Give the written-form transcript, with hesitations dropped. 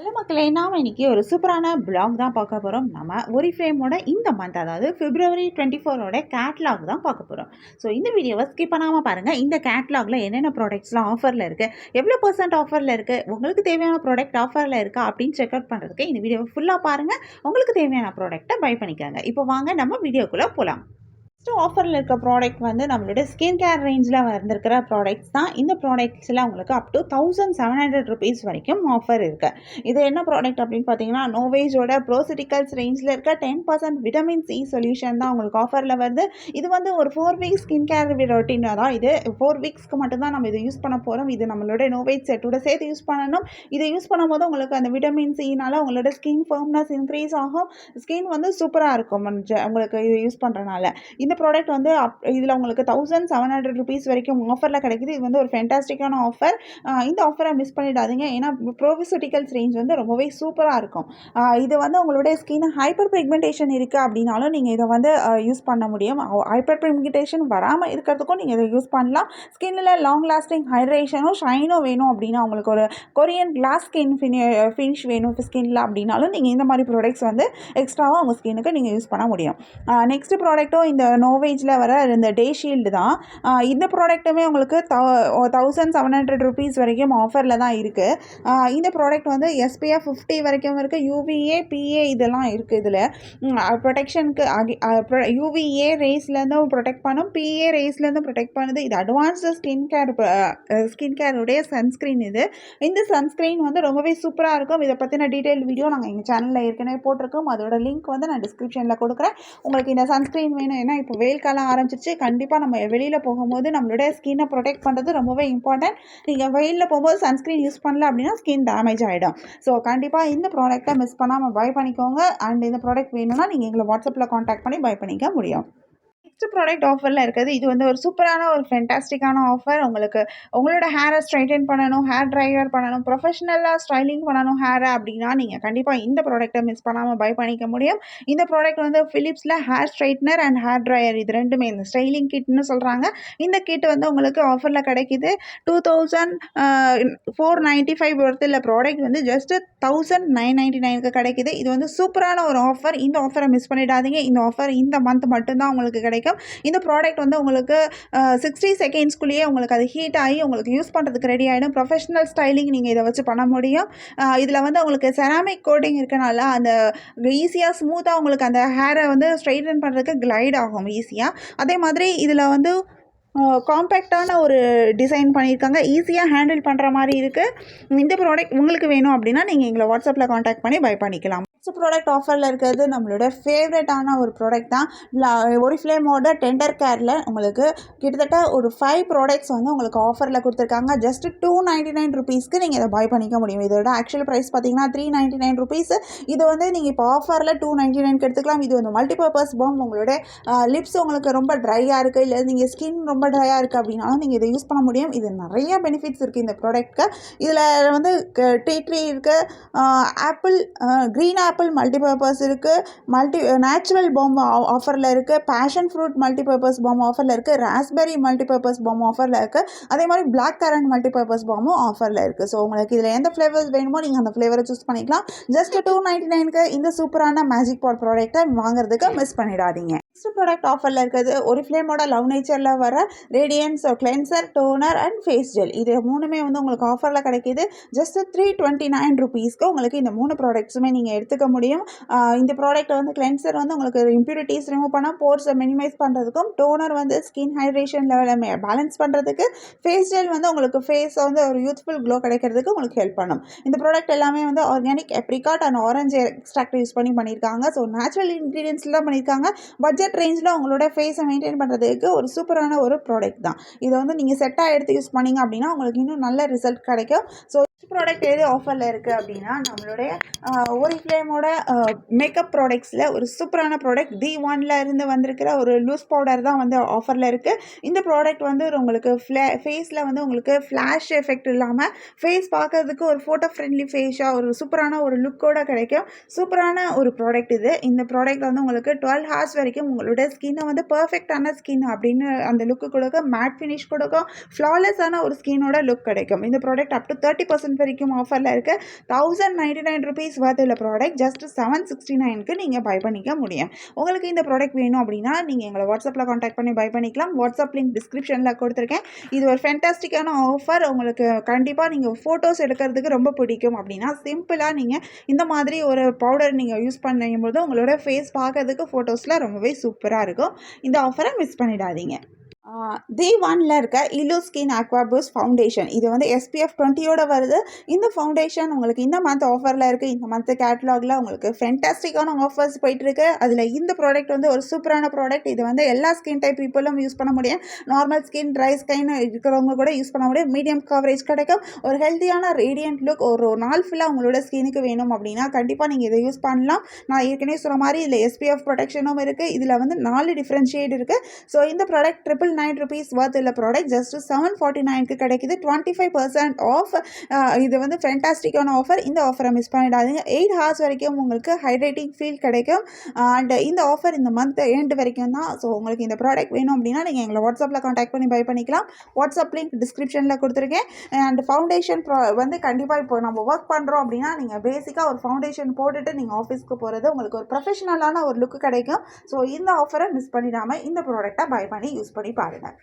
Hello மக்களே! நாம இன்னைக்கு ஒரு சூப்பரான வ்ளாக் தான் பார்க்க போறோம். நம்ம ஒரிஃப்ளேமோட இந்த மந்த் அதாவது பிப்ரவரி 24 ஓட கேட்லாக் தான் பார்க்க போறோம். ஸோ இந்த வீடியோவை ஸ்கிப் பண்ணாம பாருங்க. இந்த கேட்லாக்ல என்னென்ன ப்ராடக்ட்ஸ்லாம் ஆஃபர்ல இருக்கு, எவ்வளோ % ஆஃபர்ல இருக்கு, உங்களுக்கு தேவையான ப்ராடக்ட் ஆஃபர்ல இருக்கா அப்படின்னு செக் அவுட் பண்ணுறதுக்கு இந்த வீடியோவை ஃபுல்லா பாருங்க. உங்களுக்கு தேவையான ப்ராடக்ட்டை பை பண்ணிக்கோங்க. இப்போ வாங்க நம்ம வீடியோக்குள்ள போலாம். ஃபஸ்ட்டு ஆஃபரில் இருக்க ப்ராடக்ட் வந்து நம்மளோட ஸ்கின் கேர் ரேஞ்சில் வந்திருக்கிற ப்ராடக்ட்ஸ் தான். இந்த ப்ராடக்ட்ஸில் உங்களுக்கு அப் டு ₹1700 வரைக்கும் ஆஃபர் இருக்குது. இது என்ன ப்ராடக்ட் அப்படின்னு பார்த்தீங்கன்னா, நோவேஜோட ப்ரோசிட்டிக்கல்ஸ் ரேஞ்சில் இருக்க 10% விட்டமின் சி சொல்யூஷன் தான் உங்களுக்கு ஆஃபரில் வருது. இது வந்து ஒரு 4 வீக்ஸ் ஸ்கின் கேர் ரொட்டீனாக தான். இது 4 வீக்ஸ்க்கு மட்டும்தான் நம்ம இதை யூஸ் பண்ண போகிறோம். இது நம்மளோட நோவேஜ் செட்டோட சேர்த்து யூஸ் பண்ணணும். இதை யூஸ் பண்ணும்போது உங்களுக்கு அந்த விட்டமின் சினால உங்களோட ஸ்கின் ஃபர்ம்னஸ் இன்க்ரீஸ் ஆகும். ஸ்கின் வந்து சூப்பராக இருக்கும் உங்களுக்கு இது யூஸ் பண்ணுறனால. இந்த ப்ராடக்ட் வந்து இதில் உங்களுக்கு ₹1700 வரைக்கும் ஆஃபரில் கிடைக்குது. இது வந்து ஒரு ஃபென்டாஸ்டிக்கான ஆஃபர். இந்த ஆஃபரை மிஸ் பண்ணிடாதீங்க. ஏன்னா ப்ரோபிசூட்டிக்கல்ஸ் ரேஞ்ச் வந்து ரொம்பவே சூப்பராக இருக்கும். இது வந்து உங்களுடைய ஸ்கின் ஹைப்பர் பிக்மெண்டேஷன் இருக்குது அப்படின்னாலும் நீங்கள் இதை வந்து யூஸ் பண்ண முடியும். ஹைப்பர் பிக்மெண்டேஷன் வராமல் இருக்கிறதுக்கும் நீங்கள் இதை யூஸ் பண்ணலாம். ஸ்கின்னில் லாங் லாஸ்டிங் ஹைட்ரேஷனும் ஷைனும் வேணும் அப்படின்னா, உங்களுக்கு ஒரு கொரியன் கிளாஸ் ஸ்கின் ஃபினிஷ் வேணும் ஸ்கின்னில் அப்படின்னாலும் நீங்கள் இந்த மாதிரி ப்ராடக்ட்ஸ் வந்து எக்ஸ்ட்ராவாக உங்கள் ஸ்கின்னுக்கு நீங்கள் யூஸ் பண்ண முடியும். நெக்ஸ்ட் ப்ராடக்ட்டும் இந்த நோவேஜில் வர இந்த டே ஷீல்டு தான். இந்த ப்ராடக்ட்டுமே உங்களுக்கு ₹1700 வரைக்கும் ஆஃபரில் தான் இருக்குது. இந்த ப்ராடக்ட் வந்து SPF 50 வரைக்கும் இருக்குது. UVA PA இதெல்லாம் இருக்குது. இதில் ப்ரொடெக்ஷனுக்கு UVA ரேஸ்லேருந்தும் ப்ரொடெக்ட் பண்ணும், PA ரேஸ்லேருந்து ப்ரொடெக்ட் பண்ணுது. இது அட்வான்ஸ்டு ஸ்கின் கேருடைய சன்ஸ்க்ரீன். இந்த சன்ஸ்க்ரீன் வந்து ரொம்பவே சூப்பராக இருக்கும். இதை பற்றின டீட்டெயில் வீடியோ நாங்கள் எங்கள் சேனலில் ஏற்கனவே போட்டிருக்கோம். அதோட லிங்க் வந்து நான் டிஸ்கிரிப்ஷனில் கொடுக்குறேன். உங்களுக்கு இந்த சன்ஸ்க்ரீன் வேணும். ஏன்னா இப்போ வெயில் காலம் ஆரம்பிச்சிருச்சு. கண்டிப்பாக நம்ம வெளியில் போகும்போது நம்மளுடைய ஸ்கின்னை ப்ரொடெக்ட் பண்ணுறது ரொம்பவே இம்பார்ட்டன்ட். நீங்கள் வெயிலில் போகும்போது சன்ஸ்க்ரீன் யூஸ் பண்ணல அப்படின்னா ஸ்கின் டேமேஜ் ஆகிடும். ஸோ கண்டிப்பாக இந்த ப்ராடக்ட்டை மிஸ் பண்ணாமல் பை பண்ணிக்கோங்க. அண்ட் இந்த ப்ராடக்ட் வேணும்னா நீங்கள் எங்களை வாட்ஸ்அப்பில் காண்டாக்ட் பண்ணி பை பண்ணிக்க முடியும். நெக்ஸ்ட் ப்ராடக்ட் ஆஃபரில் இருக்குது. இது வந்து ஒரு சூப்பரான ஒரு ஃபென்டாஸ்டிக்கான ஆஃபர். உங்களோட ஹேரை ஸ்ட்ரைட்டன் பண்ணணும், ஹேர் ட்ரையர் பண்ணணும், ப்ரொஃபஷனலாக ஸ்டைலிங் பண்ணணும் ஹேரை அப்படின்னா நீங்கள் கண்டிப்பாக இந்த ப்ராடக்ட்டை மிஸ் பண்ணாமல் பை பண்ணிக்க முடியும். இந்த ப்ராடக்ட் வந்து ஃபிலிப்ஸில் hair straightener and hair dryer இது ரெண்டுமே இந்த ஸ்டைலிங் கிட்னு சொல்கிறாங்க. இந்த கிட் வந்து உங்களுக்கு ஆஃபரில் கிடைக்கிது. 2495 ஒர்த் இல்லை ப்ராடக்ட் வந்து ஜஸ்ட் 1999க்கு கிடைக்கிது. இது வந்து சூப்பரான ஒரு ஆஃபர். இந்த ஆஃபரை மிஸ் பண்ணிடாதீங்க. இந்த ஆஃபர் இந்த மந்த் மட்டும்தான் உங்களுக்கு கிடைக்கும். இந்த ப்ராடக்ட் வந்து உங்களுக்கு 60 செகண்ட்ஸ்குள்ளேயே உங்களுக்கு அது ஹீட் ஆகி உங்களுக்கு யூஸ் பண்ணுறதுக்கு ரெடி ஆகிடும். ப்ரொஃபஷனல் ஸ்டைலிங் நீங்கள் இதை வச்சு பண்ண முடியும். இதில் வந்து உங்களுக்கு செராமிக் கோட்டிங் இருக்கனால அந்த ஈஸியாக ஸ்மூத்தாக உங்களுக்கு அந்த ஹேரை வந்து ஸ்ட்ரைட்டன் பண்ணுறதுக்கு கிளைட் ஆகும் ஈஸியாக. அதே மாதிரி இதில் வந்து காம்பேக்டான ஒரு டிசைன் பண்ணியிருக்காங்க. ஈஸியாக ஹேண்டில் பண்ணுற மாதிரி இருக்குது. இந்த ப்ராடக்ட் உங்களுக்கு வேணும் அப்படின்னா நீங்கள் எங்களை வாட்ஸ்அப்பில் காண்டாக்ட் பண்ணி பை பண்ணிக்கலாம். நெக்ஸ்ட் ப்ராடக்ட் ஆஃபரில் இருக்கிறது நம்மளோட ஃபேவரட்டான ஒரு ப்ராடக்ட் தான். ஒரிஃப்ளேமோட டெண்டர் கேரில் உங்களுக்கு கிட்டத்தட்ட ஒரு 5 ப்ராடக்ட்ஸ் வந்து உங்களுக்கு ஆஃபரில் கொடுத்துருக்காங்க. ஜஸ்ட் ₹299க்கு நீங்கள் இதை பை பண்ணிக்க முடியும். இதோட ஆக்சுவல் ப்ரைஸ் பார்த்தீங்கன்னா ₹399. இது வந்து நீங்கள் இப்போ ஆஃபரில் $299க்கு எடுத்துக்கலாம். இது வந்து மல்டிபர்பஸ் பாம். உங்களோட லிப்ஸ் உங்களுக்கு ரொம்ப ட்ரையாக இருக்குது, இல்லை நீங்கள் ஸ்கின் ரொம்ப ட்ரையாக இருக்குது அப்படின்னாலும் நீங்கள் இதை யூஸ் பண்ண முடியும். இது நிறைய பெனிஃபிட்ஸ் இருக்குது இந்த ப்ராடக்ட்க்கு. இதில் வந்து டீ ட்ரீ இருக்குது, க்ரீன் ஆப்பிள் மல்டிபர்பஸ் இருக்குது, நேச்சுரல் பாம் ஆஃபரில் இருக்குது, பேஷன் ஃப்ரூட் மல்டிபர்பஸ் பாம் ஆஃபரில் இருக்குது, ராஸ்பெரி மல்டிபர்பஸ் பாம் ஆஃபரில் இருக்குது, அதே மாதிரி பிளாக் கரண்ட் மல்டிபர்பஸ் பாமும் ஆஃபரில் இருக்குது. ஸோ உங்களுக்கு இதில் எந்த ஃப்ளேவர்ஸ் வேணுமோ நீங்கள் அந்த ஃப்ளேவரை சூஸ் பண்ணிக்கலாம். ஜஸ்ட் $299க்கு இந்த சூப்பரான மேஜிக் பாட் ப்ராடக்ட்டை வாங்குறதுக்கு மிஸ் பண்ணிடாதீங்க. நெக்ஸ்ட் ப்ராடக்ட் ஆஃபரில் இருக்கிறது ஒரிஃப்ளேமோட லவ் நேச்சரில் வர radiance cleanser, toner and face gel. இது மூணுமே வந்து உங்களுக்கு ஆஃபரில் கிடைக்கிது. ஜஸ்ட் $329க்கு உங்களுக்கு இந்த 3 ப்ராடக்ட்ஸுமே நீங்கள் எடுத்துக்க முடியும். இந்த ப்ராடக்ட் வந்து கிளென்சர் வந்து உங்களுக்கு இம்ப்யூரிட்டிஸ் ரிமூவ் பண்ண, போர்ஸை மினிமைஸ் பண்ணுறதுக்கும், டோனர் வந்து ஸ்கின் ஹைட்ரேஷன் லெவலை பேலன்ஸ் பண்ணுறதுக்கு, ஃபேஸ் ஜெல் வந்து உங்களுக்கு ஃபேஸ் வந்து ஒரு யூத்ஃபுல் க்ளோ கிடைக்கிறதுக்கு உங்களுக்கு ஹெல்ப் பண்ணும். இந்த ப்ராடக்ட் எல்லாமே வந்து organic apricot and orange extract use பண்ணியிருக்காங்க. ஸோ நேச்சுரல் இன்க்ரீடியன்ஸில் தான் பண்ணியிருக்காங்க. பட்ஜெட் ரேஞ்சில் உங்களோட ஃபேஸை மெயின்டைன் பண்ணுறதுக்கு ஒரு சூப்பரான ஒரு ப்ராடக்ட் தான். இதை வந்து நீங்கள் செட்டாக எடுத்து யூஸ் பண்ணிங்க அப்படின்னா உங்களுக்கு இன்னும் நல்ல ரிசல்ட் கிடைக்கும். ஸோ ப்ராடக்ட் எது ஆஃபரில் இருக்குது அப்படின்னா நம்மளுடைய ஒரிஃப்ளேமோட மேக்கப் ப்ராடக்ட்ஸில் ஒரு சூப்பரான ப்ராடக்ட் D1ல இருந்து வந்திருக்கிற ஒரு லூஸ் பவுடர் தான் வந்து ஆஃபரில் இருக்குது. இந்த ப்ராடக்ட் வந்து உங்களுக்கு ஃபேஸில் வந்து உங்களுக்கு ஃப்ளாஷ் எஃபெக்ட் இல்லாமல் ஃபேஸ் பார்க்கறதுக்கு ஒரு ஃபோட்டோ ஃப்ரெண்ட்லி ஃபேஸாக ஒரு சூப்பரான ஒரு லுக்கோடு கிடைக்கும். சூப்பரான ஒரு ப்ராடக்ட் இது. இந்த ப்ராடக்ட் வந்து உங்களுக்கு 12 ஹார்ஸ் வரைக்கும் உங்களோட ஸ்கின்னை வந்து பர்ஃபெக்டான ஸ்கின் அப்படின்னு அந்த லுக்கு கொடுக்கும், மேட் ஃபினிஷ் கொடுக்கும், ஃப்ளாலெஸ்ஸான ஒரு ஸ்கின்னோட லுக் கிடைக்கும். இந்த ப்ராடக்ட் அப் டு 30% வரைக்கும் ஆஃபரில் இருக்குது. ₹1099 worth உள்ள ப்ராடக்ட் ஜஸ்ட் $769க்கு நீங்கள் பை பண்ணிக்க முடியும். உங்களுக்கு இந்த ப்ராடக்ட் வேணும் அப்படின்னா நீங்கள் எங்களை வாட்ஸ்அப்பில் காண்டாக்ட் பண்ணி பை பண்ணிக்கலாம். வாட்ஸ்அப் லிங்க் டிஸ்கிரிப்ஷனில் கொடுத்துருக்கேன். இது ஒரு ஃபேண்டாஸ்டிக்கான ஆஃபர். உங்களுக்கு கண்டிப்பாக நீங்கள் ஃபோட்டோஸ் எடுக்கிறதுக்கு ரொம்ப பிடிக்கும் அப்படின்னா சிம்பிளாக நீங்கள் இந்த மாதிரி ஒரு பவுடர் நீங்கள் யூஸ் பண்ணும்போது உங்களோட ஃபேஸ் பார்க்கறதுக்கு ஃபோட்டோஸில் ரொம்பவே சூப்பராக இருக்கும். இந்த ஆஃபரை மிஸ் பண்ணிடாதீங்க. Day 1ல இருக்க இலோ ஸ்கின் அக்வா பூஸ்ட் ஃபவுண்டேஷன், இது வந்து SPF 20யோட வருது. இந்த ஃபவுண்டேஷன் உங்களுக்கு இந்த மந்த் ஆஃபரில் இருக்குது. இந்த மந்த் கேட்லாகில் உங்களுக்கு ஃபென்டாஸ்டிக்கான ஆஃபர்ஸ் போயிட்டுருக்கு. அதில் இந்த ப்ராடக்ட் வந்து ஒரு சூப்பரான ப்ராடக்ட். இது வந்து எல்லா ஸ்கின் டைப் பீப்புளும் யூஸ் பண்ண முடியும். நார்மல் ஸ்கின், ட்ரை ஸ்கின் இருக்கிறவங்க கூட யூஸ் பண்ண முடியும். மீடியம் கவரேஜ் கிடைக்கும். ஒரு ஹெல்த்தியான ரேடியன்ட் லுக் ஒரு நாள் ஃபுல்லாக உங்களோட ஸ்கினுக்கு வேணும் அப்படின்னா கண்டிப்பாக நீங்கள் இதை யூஸ் பண்ணலாம். நான் ஏற்கனவே சொன்ன மாதிரி இதில் SPF ப்ரொடெக்ஷனும் இருக்குது. இதில் வந்து 4 டிஃப்ரெண்ட் ஷேட் இருக்குது. ஸோ இந்த ப்ராடக்ட் ₹999 worth உள்ள ப்ராடக்ட் ஜஸ்ட் $749க்கு கிடைக்குது. 25% ஆஃப். இது வந்து ஃபேண்டாஸ்டிக்கான ஆஃபர். இந்த ஆஃபரை மிஸ் பண்ணிடாதீங்க. 8 hours வரைக்கும் உங்களுக்கு ஹைட்ரேட்டிங் ஃபீல் கிடைக்கும். அண்ட் இந்த ஆஃபர் இந்த மந்த் எண்ட் வரைக்கும் தான். ஸோ உங்களுக்கு இந்த ப்ராடக்ட் வேணும் அப்படின்னா நீங்கள் எங்களை வாட்ஸ்அப்பில் காண்டாக்ட் பண்ணி பை பண்ணிக்கலாம். வாட்ஸ்அப் லிங்க் டிஸ்கிரிப்ஷனில் கொடுத்துருக்கேன். அண்ட் ஃபவுண்டேஷன் வந்து கண்டிப்பாக இப்போ நம்ம ஒர்க் பண்ணுறோம் அப்படின்னா நீங்கள் பேசிக்காக ஒரு ஃபவுண்டேஷன் போட்டுட்டு நீங்கள் ஆஃபீஸ்க்கு போகிறது உங்களுக்கு ஒரு ப்ரொஃபஷனலான ஒரு லுக்கு கிடைக்கும். ஸோ இந்த ஆஃபரை மிஸ் பண்ணிடாமல் இந்த ப்ராடக்டை பை பண்ணி யூஸ் பண்ணி பாருங்கள்.